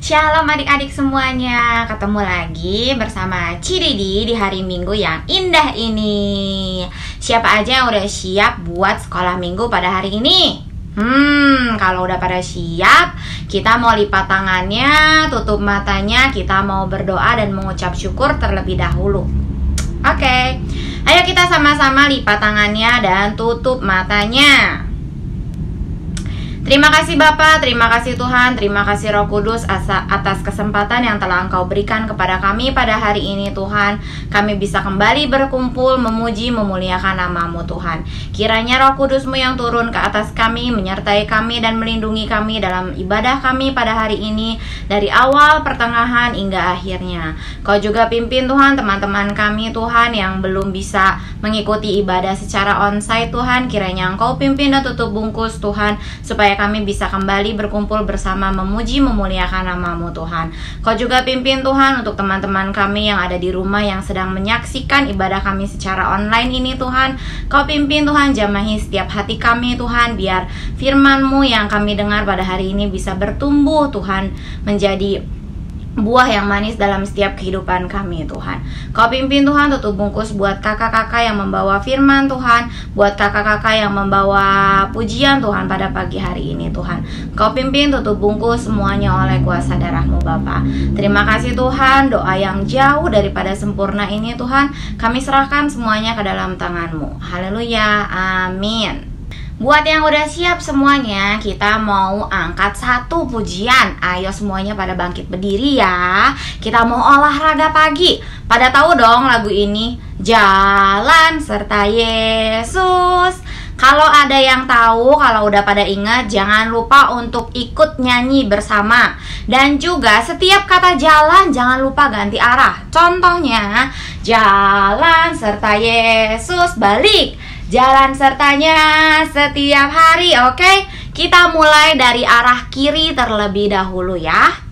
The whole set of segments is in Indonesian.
Shalom adik-adik semuanya, ketemu lagi bersama Cididi di hari Minggu yang indah ini. Siapa aja yang udah siap buat sekolah minggu pada hari ini? Kalau udah pada siap, kita mau lipat tangannya, tutup matanya, kita mau berdoa dan mengucap syukur terlebih dahulu. Oke, ayo kita sama-sama lipat tangannya dan tutup matanya. Terima kasih Bapa, terima kasih Tuhan, terima kasih Roh Kudus atas kesempatan yang telah Engkau berikan kepada kami pada hari ini Tuhan. Kami bisa kembali berkumpul, memuji, memuliakan nama-Mu Tuhan. Kiranya Roh Kudus-Mu yang turun ke atas kami, menyertai kami dan melindungi kami dalam ibadah kami pada hari ini, dari awal, pertengahan, hingga akhirnya. Kau juga pimpin Tuhan teman-teman kami Tuhan yang belum bisa mengikuti ibadah secara onsite Tuhan. Kiranya Engkau pimpin dan tutup bungkus Tuhan, supaya kami bisa kembali berkumpul bersama memuji memuliakan nama-Mu Tuhan. Kau juga pimpin Tuhan untuk teman-teman kami yang ada di rumah yang sedang menyaksikan ibadah kami secara online ini Tuhan. Kau pimpin Tuhan, jamahi setiap hati kami Tuhan, biar firman-Mu yang kami dengar pada hari ini bisa bertumbuh Tuhan, menjadi buah yang manis dalam setiap kehidupan kami Tuhan. Kau pimpin Tuhan, tutup bungkus buat kakak-kakak yang membawa firman Tuhan, buat kakak-kakak yang membawa pujian Tuhan pada pagi hari ini Tuhan. Kau pimpin, tutup bungkus semuanya oleh kuasa darah-Mu Bapa. Terima kasih Tuhan, doa yang jauh daripada sempurna ini Tuhan, kami serahkan semuanya ke dalam tangan-Mu. Haleluya, amin. Buat yang udah siap semuanya, kita mau angkat satu pujian. Ayo semuanya pada bangkit berdiri ya. Kita mau olahraga pagi. Pada tahu dong lagu ini? Jalan serta Yesus. Kalau ada yang tahu, kalau udah pada ingat, jangan lupa untuk ikut nyanyi bersama. Dan juga setiap kata jalan, jangan lupa ganti arah. Contohnya, jalan serta Yesus, balik. Jalan sertanya setiap hari, oke? Kita mulai dari arah kiri terlebih dahulu ya.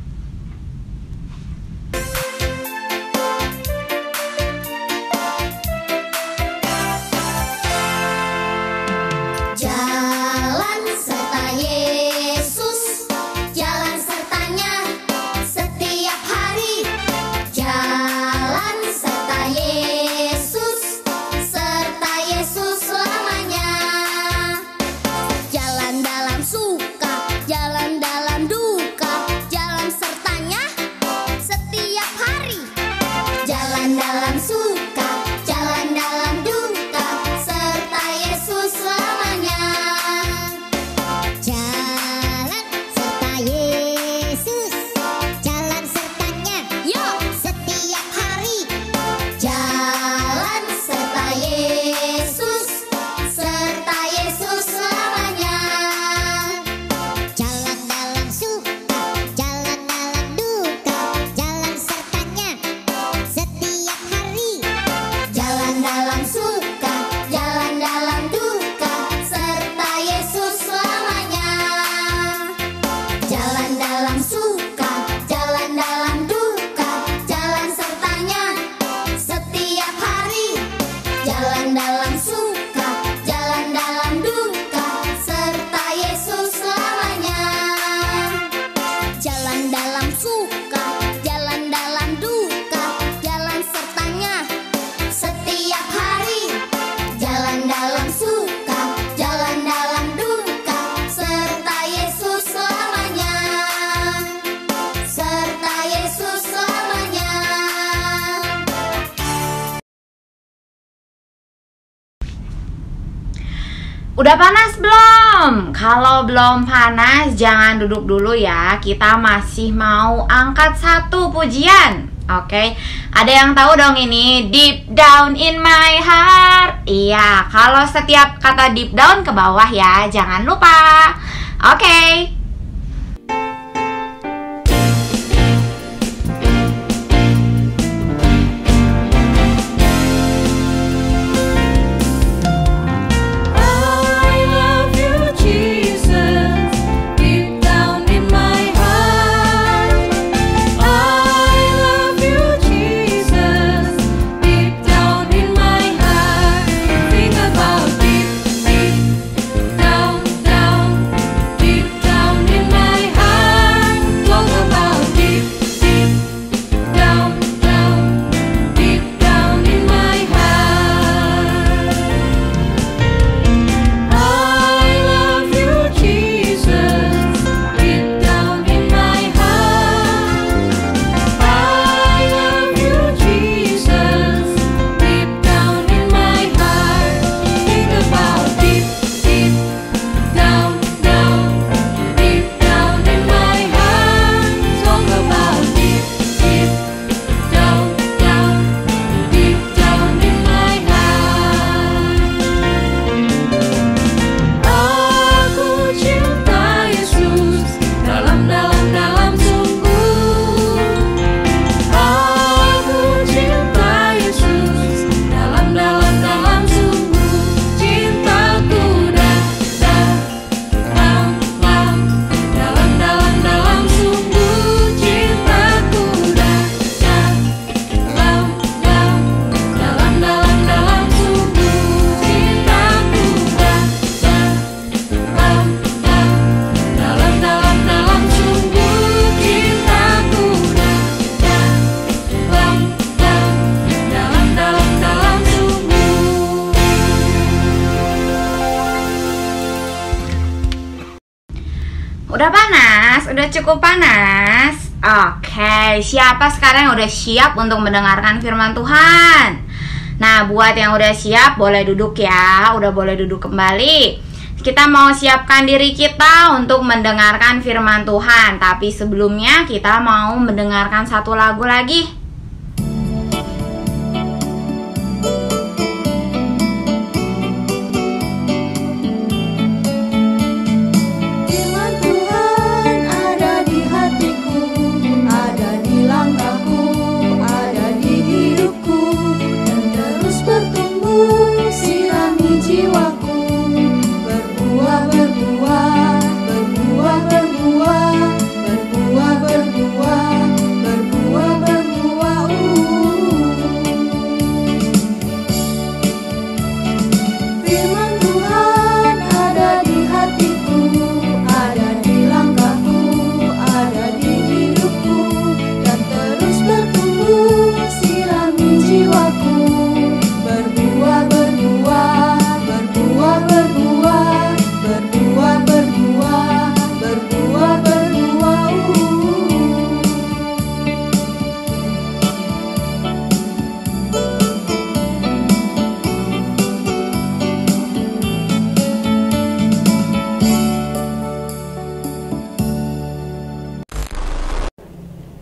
Udah panas belum? Kalau belum panas, jangan duduk dulu ya. Kita masih mau angkat satu pujian. Oke, ada yang tahu dong ini Deep Down in My Heart? Iya, kalau setiap kata deep down ke bawah ya, jangan lupa. Oke. Down Udah panas? Udah cukup panas? Oke, siapa sekarang yang udah siap untuk mendengarkan firman Tuhan? Nah, buat yang udah siap, boleh duduk ya. Udah boleh duduk kembali. Kita mau siapkan diri kita untuk mendengarkan firman Tuhan. Tapi sebelumnya kita mau mendengarkan satu lagu lagi.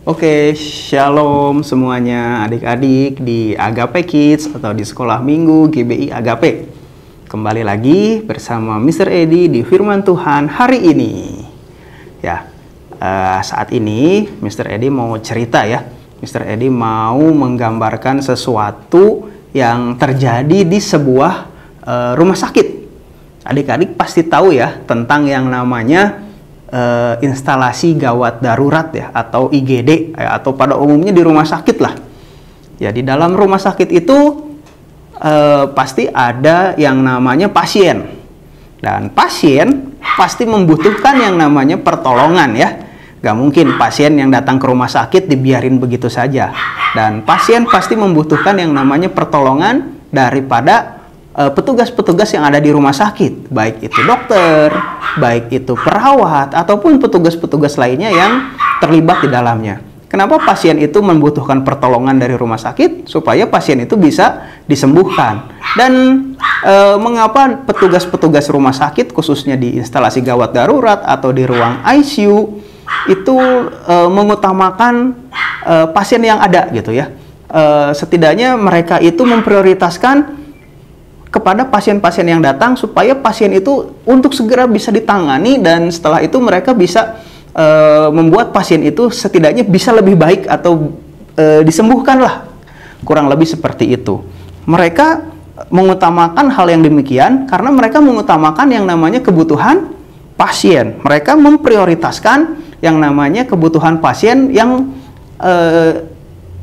Oke, shalom semuanya adik-adik di Agape Kids atau di Sekolah Minggu GBI Agape. Kembali lagi bersama Mr. Edi di Firman Tuhan hari ini. Ya, saat ini Mr. Edi mau cerita ya. Mr. Edi mau menggambarkan sesuatu yang terjadi di sebuah rumah sakit. Adik-adik pasti tahu ya tentang yang namanya instalasi gawat darurat ya, atau IGD ya, atau pada umumnya di rumah sakit lah. Ya, di dalam rumah sakit itu pasti ada yang namanya pasien, dan pasien pasti membutuhkan yang namanya pertolongan ya. Gak mungkin pasien yang datang ke rumah sakit dibiarin begitu saja, dan pasien pasti membutuhkan yang namanya pertolongan daripada petugas-petugas yang ada di rumah sakit, baik itu dokter, baik itu perawat, ataupun petugas-petugas lainnya yang terlibat di dalamnya. Kenapa pasien itu membutuhkan pertolongan dari rumah sakit? Supaya pasien itu bisa disembuhkan. Dan mengapa petugas-petugas rumah sakit, khususnya di instalasi gawat darurat atau di ruang ICU, itu mengutamakan pasien yang ada gitu ya. Setidaknya mereka itu memprioritaskan kepada pasien-pasien yang datang supaya pasien itu untuk segera bisa ditangani, dan setelah itu mereka bisa membuat pasien itu setidaknya bisa lebih baik atau disembuhkan lah, kurang lebih seperti itu. Mereka mengutamakan hal yang demikian karena mereka mengutamakan yang namanya kebutuhan pasien. Mereka memprioritaskan yang namanya kebutuhan pasien yang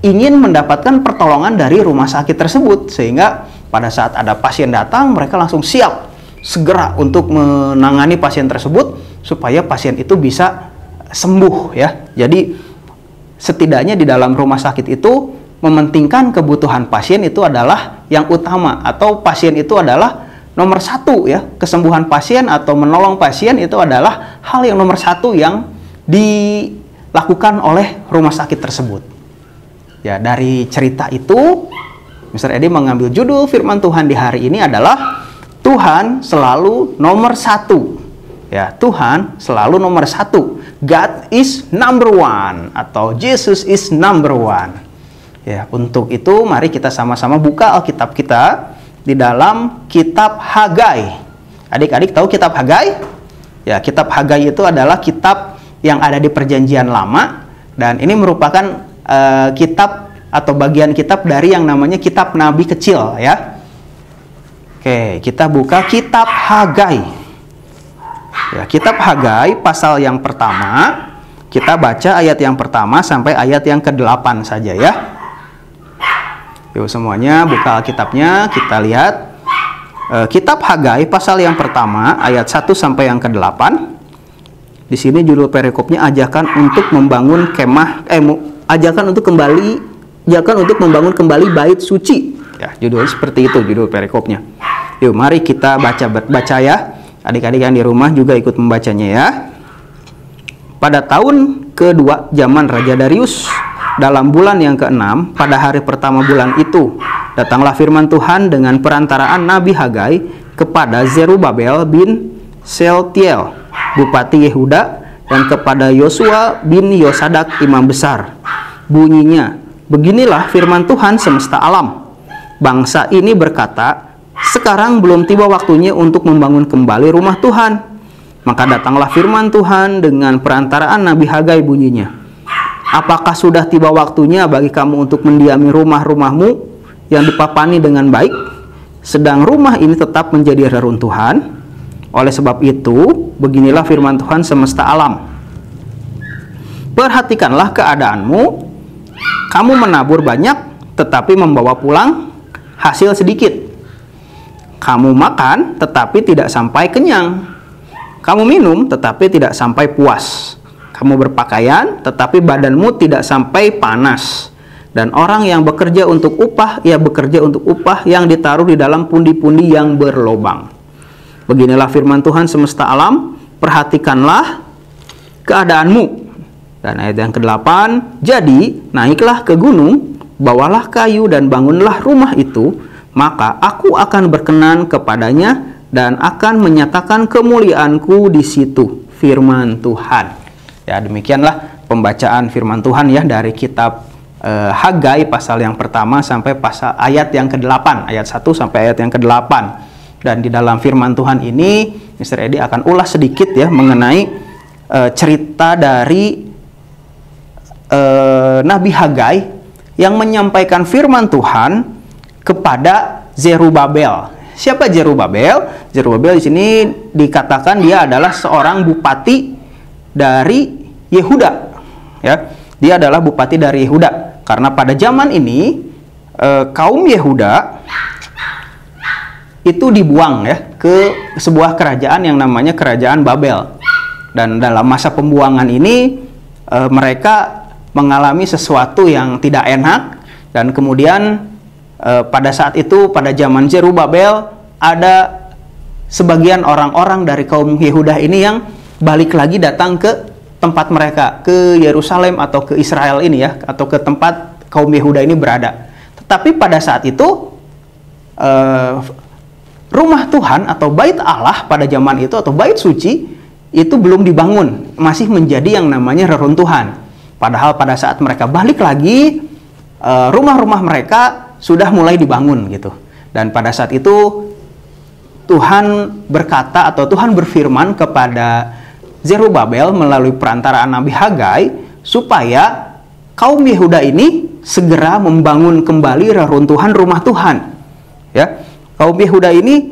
ingin mendapatkan pertolongan dari rumah sakit tersebut, sehingga pada saat ada pasien datang, mereka langsung siap segera untuk menangani pasien tersebut supaya pasien itu bisa sembuh ya. Jadi setidaknya di dalam rumah sakit itu mementingkan kebutuhan pasien itu adalah yang utama, atau pasien itu adalah nomor satu ya. Kesembuhan pasien atau menolong pasien itu adalah hal yang nomor satu yang dilakukan oleh rumah sakit tersebut. Ya, dari cerita itu Mr. Edi mengambil judul firman Tuhan di hari ini adalah Tuhan selalu nomor satu. Ya, Tuhan selalu nomor satu. God is number one, atau Jesus is number one. Ya, untuk itu mari kita sama-sama buka Alkitab kita di dalam kitab Hagai. Adik-adik tahu kitab Hagai? Ya, kitab Hagai itu adalah kitab yang ada di Perjanjian Lama, dan ini merupakan kitab atau bagian kitab dari yang namanya kitab Nabi kecil ya. Oke, kita buka kitab Hagai. Ya, kitab Hagai pasal yang pertama, kita baca ayat yang pertama sampai ayat yang ke-8 saja ya. Yuk semuanya buka Alkitabnya, kita lihat kitab Hagai pasal yang pertama ayat 1 sampai yang ke-8. Di sini judul perikopnya ajakan untuk membangun kemah ajakan untuk membangun kembali bait suci. Ya, judul seperti itu judul perikopnya. Yuk, mari kita baca ya. Adik-adik yang di rumah juga ikut membacanya ya. pada tahun kedua zaman Raja Darius, dalam bulan yang ke-6, pada hari pertama bulan itu, datanglah firman Tuhan dengan perantaraan Nabi Hagai kepada Zerubabel bin Sealtiel, Bupati Yehuda, dan kepada Yosua bin Yosadak, Imam Besar. Bunyinya, beginilah firman Tuhan semesta alam. Bangsa ini berkata, sekarang belum tiba waktunya untuk membangun kembali rumah Tuhan. Maka datanglah firman Tuhan dengan perantaraan Nabi Hagai, bunyinya, apakah sudah tiba waktunya bagi kamu untuk mendiami rumah-rumahmu yang dipapani dengan baik, sedang rumah ini tetap menjadi reruntuhan? Oleh sebab itu, beginilah firman Tuhan semesta alam. Perhatikanlah keadaanmu, kamu menabur banyak, tetapi membawa pulang hasil sedikit. Kamu makan, tetapi tidak sampai kenyang. Kamu minum, tetapi tidak sampai puas. Kamu berpakaian, tetapi badanmu tidak sampai panas. Dan orang yang bekerja untuk upah, ia bekerja untuk upah yang ditaruh di dalam pundi-pundi yang berlobang. Beginilah firman Tuhan semesta alam, perhatikanlah keadaanmu. Dan ayat yang ke-8, jadi naiklah ke gunung, bawalah kayu dan bangunlah rumah itu, maka aku akan berkenan kepadanya dan akan menyatakan kemuliaanku di situ. Firman Tuhan. Ya, demikianlah pembacaan firman Tuhan ya dari kitab Hagai pasal yang pertama sampai pasal ayat yang ke-8, ayat 1 sampai ayat yang ke-8. Dan di dalam firman Tuhan ini Mr. Edi akan ulas sedikit ya mengenai cerita dari Nabi Hagai yang menyampaikan firman Tuhan kepada Zerubabel. Siapa Zerubabel? Zerubabel di sini dikatakan dia adalah seorang bupati dari Yehuda. Ya, dia adalah bupati dari Yehuda. Karena pada zaman ini kaum Yehuda itu dibuang ya ke sebuah kerajaan yang namanya kerajaan Babel. Dan dalam masa pembuangan ini mereka mengalami sesuatu yang tidak enak, dan kemudian pada saat itu, pada zaman Zerubabel, ada sebagian orang-orang dari kaum Yehuda ini yang balik lagi datang ke tempat mereka, ke Yerusalem atau ke Israel ini ya, atau ke tempat kaum Yehuda ini berada. Tetapi pada saat itu, rumah Tuhan atau bait Allah pada zaman itu, atau bait suci, itu belum dibangun, masih menjadi yang namanya reruntuhan. Padahal pada saat mereka balik lagi, rumah-rumah mereka sudah mulai dibangun gitu. Dan pada saat itu Tuhan berkata atau Tuhan berfirman kepada Zerubabel melalui perantaraan Nabi Hagai supaya kaum Yehuda ini segera membangun kembali reruntuhan rumah Tuhan. Ya, kaum Yehuda ini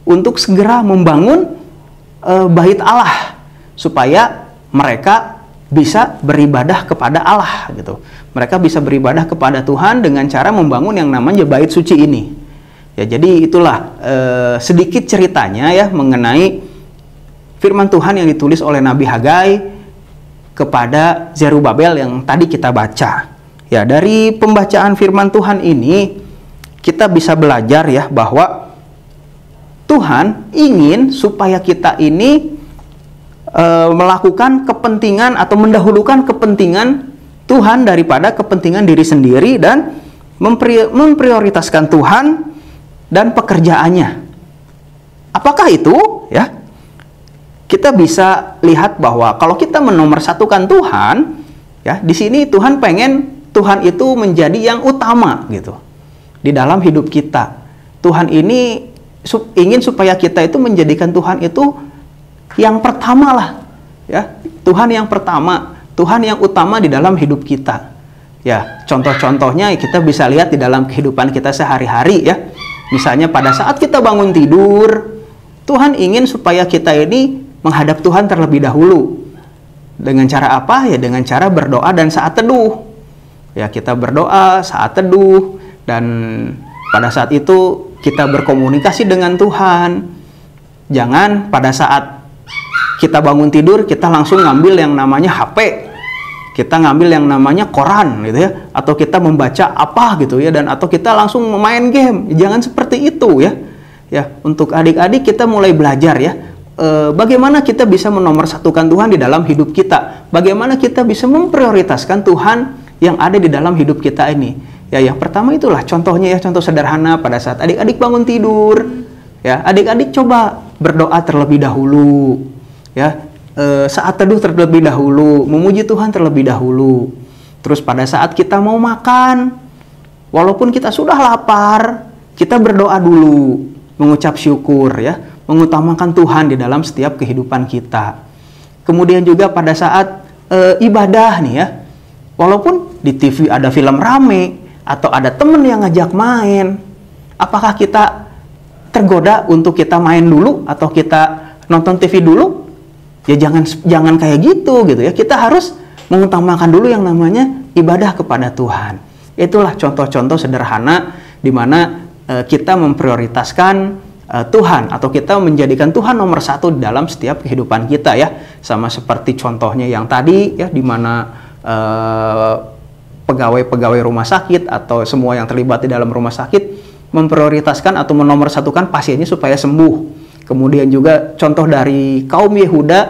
untuk segera membangun bait Allah supaya mereka bisa beribadah kepada Allah gitu. Mereka bisa beribadah kepada Tuhan dengan cara membangun yang namanya bait suci ini. Ya, jadi itulah sedikit ceritanya ya mengenai firman Tuhan yang ditulis oleh Nabi Hagai kepada Zerubabel yang tadi kita baca. Ya, dari pembacaan firman Tuhan ini kita bisa belajar ya bahwa Tuhan ingin supaya kita ini melakukan kepentingan atau mendahulukan kepentingan Tuhan daripada kepentingan diri sendiri, dan memprioritaskan Tuhan dan pekerjaannya. Apakah itu? Ya, kita bisa lihat bahwa kalau kita menomorsatukan Tuhan, ya di sini Tuhan pengen Tuhan itu menjadi yang utama gitu di dalam hidup kita. Tuhan ini ingin supaya kita itu menjadikan Tuhan itu yang pertama lah, ya Tuhan yang pertama, Tuhan yang utama di dalam hidup kita. Ya, contoh-contohnya kita bisa lihat di dalam kehidupan kita sehari-hari ya. Misalnya pada saat kita bangun tidur, Tuhan ingin supaya kita ini menghadap Tuhan terlebih dahulu. Dengan cara apa? Ya dengan cara berdoa dan saat teduh. Ya, kita berdoa saat teduh, dan pada saat itu kita berkomunikasi dengan Tuhan. Jangan pada saat kita bangun tidur, kita langsung ngambil yang namanya HP, kita ngambil yang namanya koran gitu ya, atau kita membaca apa gitu ya, dan atau kita langsung main game. Jangan seperti itu ya. Ya, untuk adik-adik kita mulai belajar ya, bagaimana kita bisa menomorsatukan Tuhan di dalam hidup kita? Bagaimana kita bisa memprioritaskan Tuhan yang ada di dalam hidup kita ini? Ya, yang pertama itulah contohnya ya, contoh sederhana pada saat adik-adik bangun tidur. Ya, adik-adik coba berdoa terlebih dahulu. Ya, saat teduh terlebih dahulu, memuji Tuhan terlebih dahulu. Terus pada saat kita mau makan, walaupun kita sudah lapar, kita berdoa dulu, mengucap syukur ya, mengutamakan Tuhan di dalam setiap kehidupan kita. Kemudian juga pada saat ibadah nih ya, walaupun di TV ada film rame atau ada temen yang ngajak main, apakah kita tergoda untuk kita main dulu atau kita nonton TV dulu? Ya jangan kayak gitu ya. Kita harus mengutamakan dulu yang namanya ibadah kepada Tuhan. Itulah contoh-contoh sederhana di mana kita memprioritaskan Tuhan atau kita menjadikan Tuhan nomor satu di dalam setiap kehidupan kita ya. Sama seperti contohnya yang tadi ya, di mana pegawai-pegawai rumah sakit atau semua yang terlibat di dalam rumah sakit memprioritaskan atau menomorsatukan pasiennya supaya sembuh. Kemudian juga contoh dari kaum Yehuda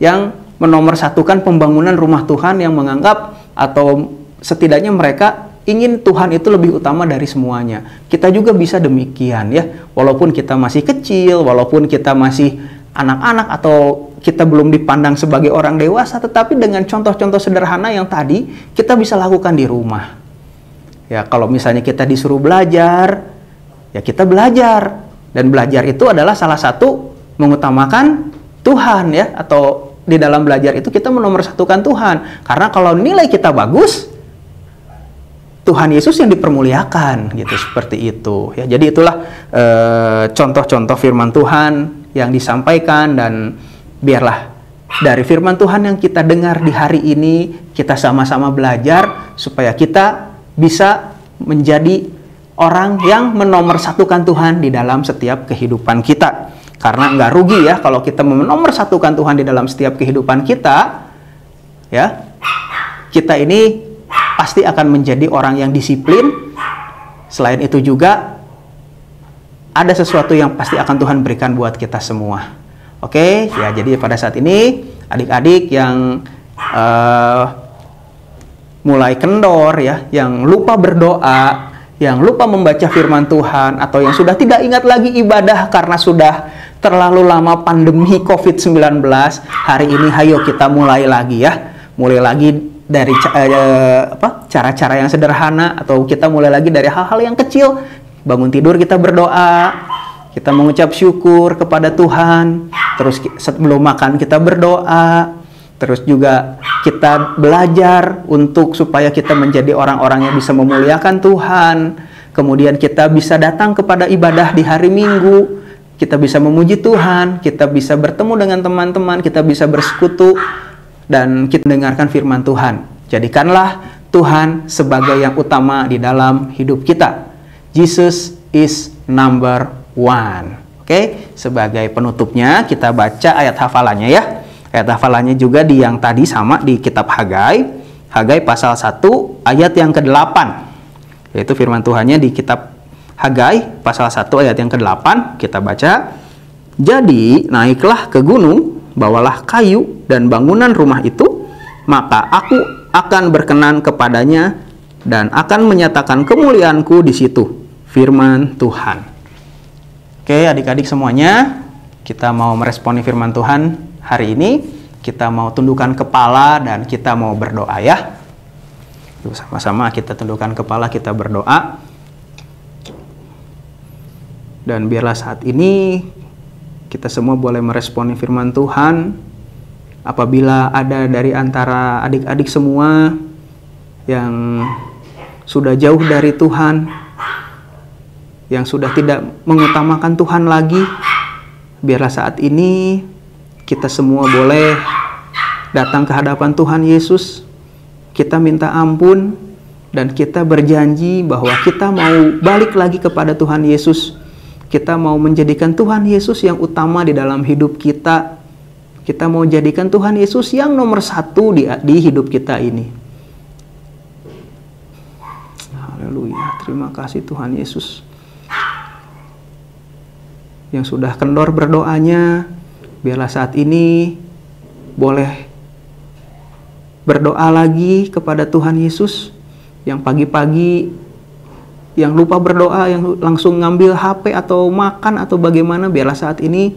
yang menomorsatukan pembangunan rumah Tuhan, yang menganggap atau setidaknya mereka ingin Tuhan itu lebih utama dari semuanya. Kita juga bisa demikian ya. Walaupun kita masih kecil, walaupun kita masih anak-anak atau kita belum dipandang sebagai orang dewasa, tetapi dengan contoh-contoh sederhana yang tadi kita bisa lakukan di rumah. Ya, kalau misalnya kita disuruh belajar, ya kita belajar. Dan belajar itu adalah salah satu mengutamakan Tuhan ya, atau di dalam belajar itu kita menomorsatukan Tuhan. Karena kalau nilai kita bagus, Tuhan Yesus yang dipermuliakan gitu, seperti itu ya. Jadi itulah contoh-contoh firman Tuhan yang disampaikan, dan biarlah dari firman Tuhan yang kita dengar di hari ini kita sama-sama belajar supaya kita bisa menjadi orang yang menomorsatukan Tuhan di dalam setiap kehidupan kita. Karena nggak rugi ya kalau kita menomorsatukan Tuhan di dalam setiap kehidupan kita, ya. Kita ini pasti akan menjadi orang yang disiplin. Selain itu juga ada sesuatu yang pasti akan Tuhan berikan buat kita semua. Oke, ya, jadi pada saat ini adik-adik yang mulai kendor ya, yang lupa berdoa, yang lupa membaca firman Tuhan, atau yang sudah tidak ingat lagi ibadah karena sudah terlalu lama pandemi COVID-19, hari ini hayo kita mulai lagi ya. Mulai lagi dari cara-cara yang sederhana, atau kita mulai lagi dari hal-hal yang kecil. Bangun tidur kita berdoa, kita mengucap syukur kepada Tuhan, terus sebelum makan kita berdoa, terus juga kita belajar untuk supaya kita menjadi orang-orang yang bisa memuliakan Tuhan. Kemudian kita bisa datang kepada ibadah di hari Minggu, kita bisa memuji Tuhan, kita bisa bertemu dengan teman-teman, kita bisa bersekutu, dan kita dengarkan firman Tuhan. Jadikanlah Tuhan sebagai yang utama di dalam hidup kita. Jesus is number one. Oke, sebagai penutupnya kita baca ayat hafalannya ya. Ayat hafalannya juga di yang tadi sama di kitab Hagai. Hagai pasal 1 ayat yang ke-8. Yaitu firman Tuhannya di kitab Hagai pasal 1 ayat yang ke-8. Kita baca. Jadi naiklah ke gunung, bawalah kayu dan bangunan rumah itu, maka aku akan berkenan kepadanya dan akan menyatakan kemuliaanku di situ. Firman Tuhan. Oke, adik-adik semuanya, kita mau meresponi firman Tuhan hari ini. Kita mau tundukkan kepala dan kita mau berdoa ya. Yuk, sama-sama kita tundukkan kepala, kita berdoa. Dan biarlah saat ini kita semua boleh meresponi firman Tuhan. Apabila ada dari antara adik-adik semua yang sudah jauh dari Tuhan, yang sudah tidak mengutamakan Tuhan lagi, biarlah saat ini kita semua boleh datang ke hadapan Tuhan Yesus. Kita minta ampun dan kita berjanji bahwa kita mau balik lagi kepada Tuhan Yesus. Kita mau menjadikan Tuhan Yesus yang utama di dalam hidup kita. Kita mau jadikan Tuhan Yesus yang nomor satu di hidup kita ini. Haleluya, terima kasih Tuhan Yesus. Yang sudah kendor berdoanya, biarlah saat ini boleh berdoa lagi kepada Tuhan Yesus. Yang pagi-pagi yang lupa berdoa, yang langsung ngambil HP atau makan atau bagaimana, biarlah saat ini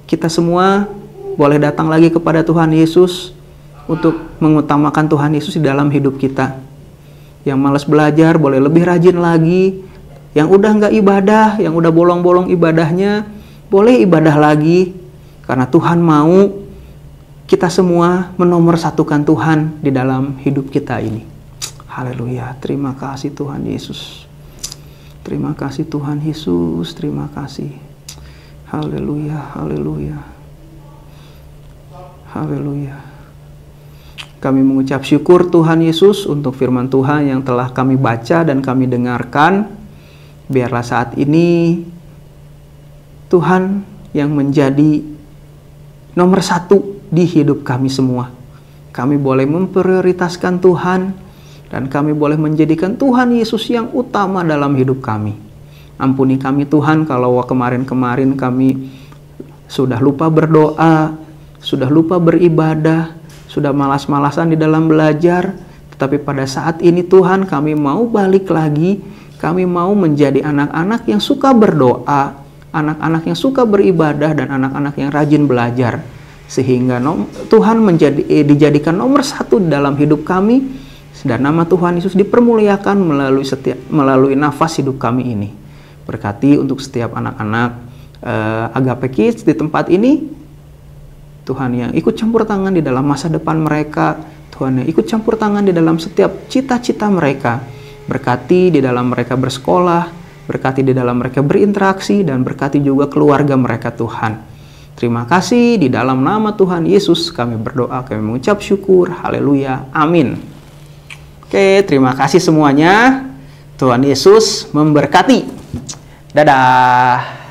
kita semua boleh datang lagi kepada Tuhan Yesus untuk mengutamakan Tuhan Yesus di dalam hidup kita. Yang malas belajar boleh lebih rajin lagi. Yang udah nggak ibadah, yang udah bolong-bolong ibadahnya, boleh ibadah lagi. Karena Tuhan mau kita semua menomorsatukan Tuhan di dalam hidup kita ini. Haleluya, terima kasih Tuhan Yesus. Terima kasih Tuhan Yesus, terima kasih. Haleluya, haleluya. Haleluya. Kami mengucap syukur Tuhan Yesus untuk firman Tuhan yang telah kami baca dan kami dengarkan. Biarlah saat ini Tuhan yang menjadi nomor satu di hidup kami semua. Kami boleh memprioritaskan Tuhan dan kami boleh menjadikan Tuhan Yesus yang utama dalam hidup kami. Ampuni kami Tuhan kalau kemarin-kemarin kami sudah lupa berdoa, sudah lupa beribadah, sudah malas-malasan di dalam belajar. Tetapi pada saat ini Tuhan, kami mau balik lagi, kami mau menjadi anak-anak yang suka berdoa, anak-anak yang suka beribadah, dan anak-anak yang rajin belajar. Sehingga Tuhan dijadikan nomor satu dalam hidup kami, dan nama Tuhan Yesus dipermuliakan melalui nafas hidup kami ini. Berkati untuk setiap anak-anak Agape Kids di tempat ini, Tuhan yang ikut campur tangan di dalam masa depan mereka, Tuhan yang ikut campur tangan di dalam setiap cita-cita mereka. Berkati di dalam mereka bersekolah, berkati di dalam mereka berinteraksi, dan berkati juga keluarga mereka Tuhan. Terima kasih, di dalam nama Tuhan Yesus kami berdoa, kami mengucap syukur. Haleluya, amin. Oke, terima kasih semuanya. Tuhan Yesus memberkati. Dadah.